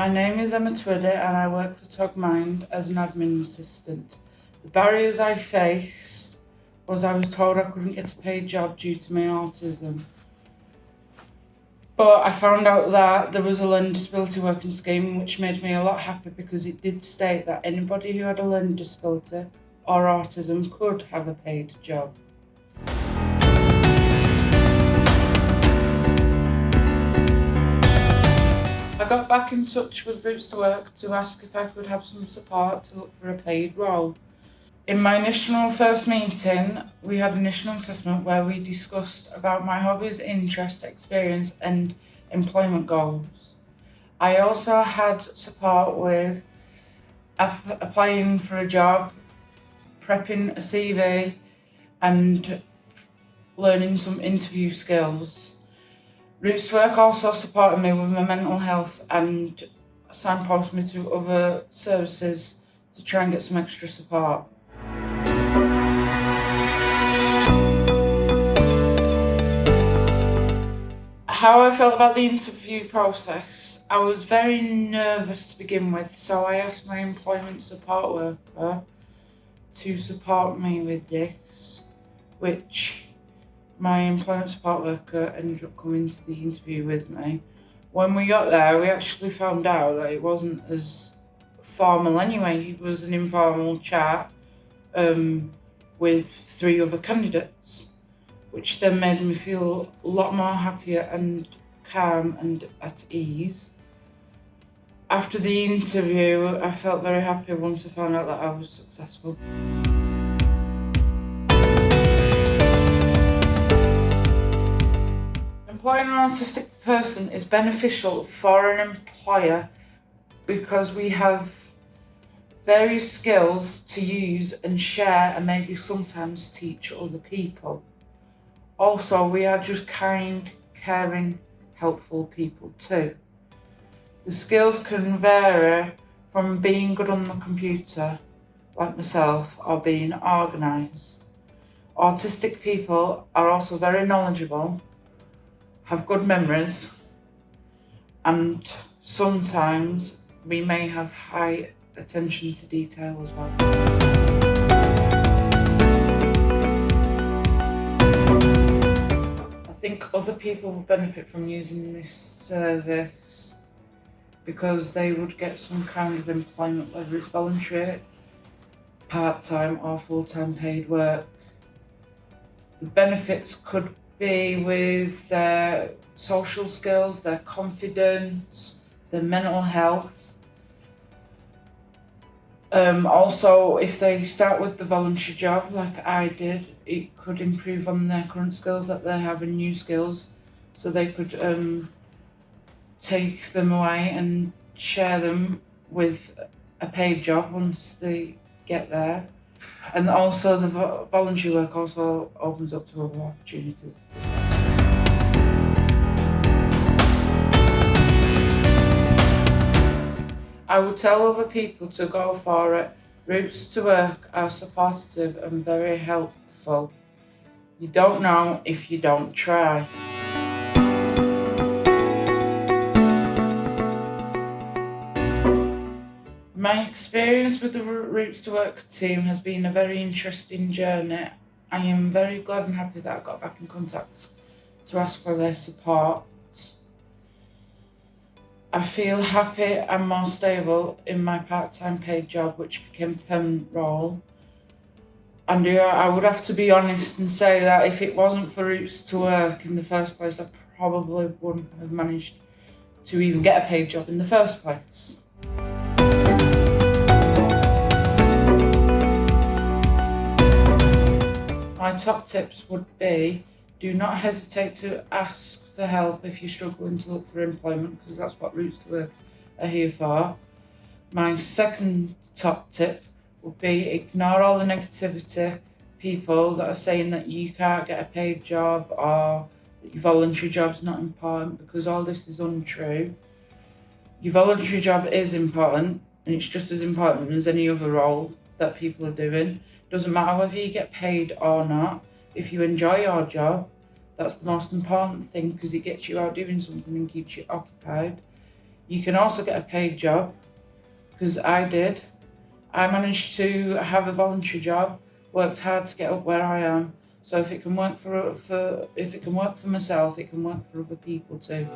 My name is Emma Tweedy and I work for Tugmind as an admin assistant. The barriers I faced was I was told I couldn't get a paid job due to my autism. But I found out that there was a learning disability working scheme, which made me a lot happier because it did state that anybody who had a learning disability or autism could have a paid job. I got back in touch with Roots to Work to ask if I could have some support to look for a paid role. In my initial first meeting, we had an initial assessment where we discussed about my hobbies, interest, experience and employment goals. I also had support with applying for a job, prepping a CV and learning some interview skills. Roots to Work also supported me with my mental health and signposted me to other services to try and get some extra support. How I felt about the interview process, I was very nervous to begin with, so I asked my employment support worker to support me with this, which my employment support worker ended up coming to the interview with me. When we got there, we actually found out that it wasn't as formal anyway. It was an informal chat with 3 other candidates, which then made me feel a lot more happier and calm and at ease. After the interview, I felt very happy once I found out that I was successful. Employing an autistic person is beneficial for an employer because we have various skills to use and share and maybe sometimes teach other people. Also, we are just kind, caring, helpful people too. The skills can vary from being good on the computer, like myself, or being organised. Autistic people are also very knowledgeable, have good memories, and sometimes we may have high attention to detail as well. I think other people will benefit from using this service because they would get some kind of employment, whether it's voluntary, part-time or full-time paid work. The benefits could be with their social skills, their confidence, their mental health. Also, if they start with the voluntary job like I did, it could improve on their current skills that they have and new skills, so they could take them away and share them with a paid job once they get there. And also the voluntary work also opens up to other opportunities. I would tell other people to go for it. Roots to Work are supportive and very helpful. You don't know if you don't try. My experience with the Roots to Work team has been a very interesting journey. I am very glad and happy that I got back in contact to ask for their support. I feel happy and more stable in my part-time paid job, which became a permanent role. And I would have to be honest and say that if it wasn't for Roots to Work in the first place, I probably wouldn't have managed to even get a paid job in the first place. My top tips would be, do not hesitate to ask for help if you're struggling to look for employment, because that's what Roots to Work are here for. My second top tip would be, ignore all the negativity, people that are saying that you can't get a paid job or that your voluntary job's not important, because all this is untrue. Your voluntary job is important, and it's just as important as any other role that people are doing. Doesn't matter whether you get paid or not. If you enjoy your job, that's the most important thing, because it gets you out doing something and keeps you occupied. You can also get a paid job, because I did. I managed to have a voluntary job, worked hard to get up where I am. So if it can work for if it can work for myself, it can work for other people too.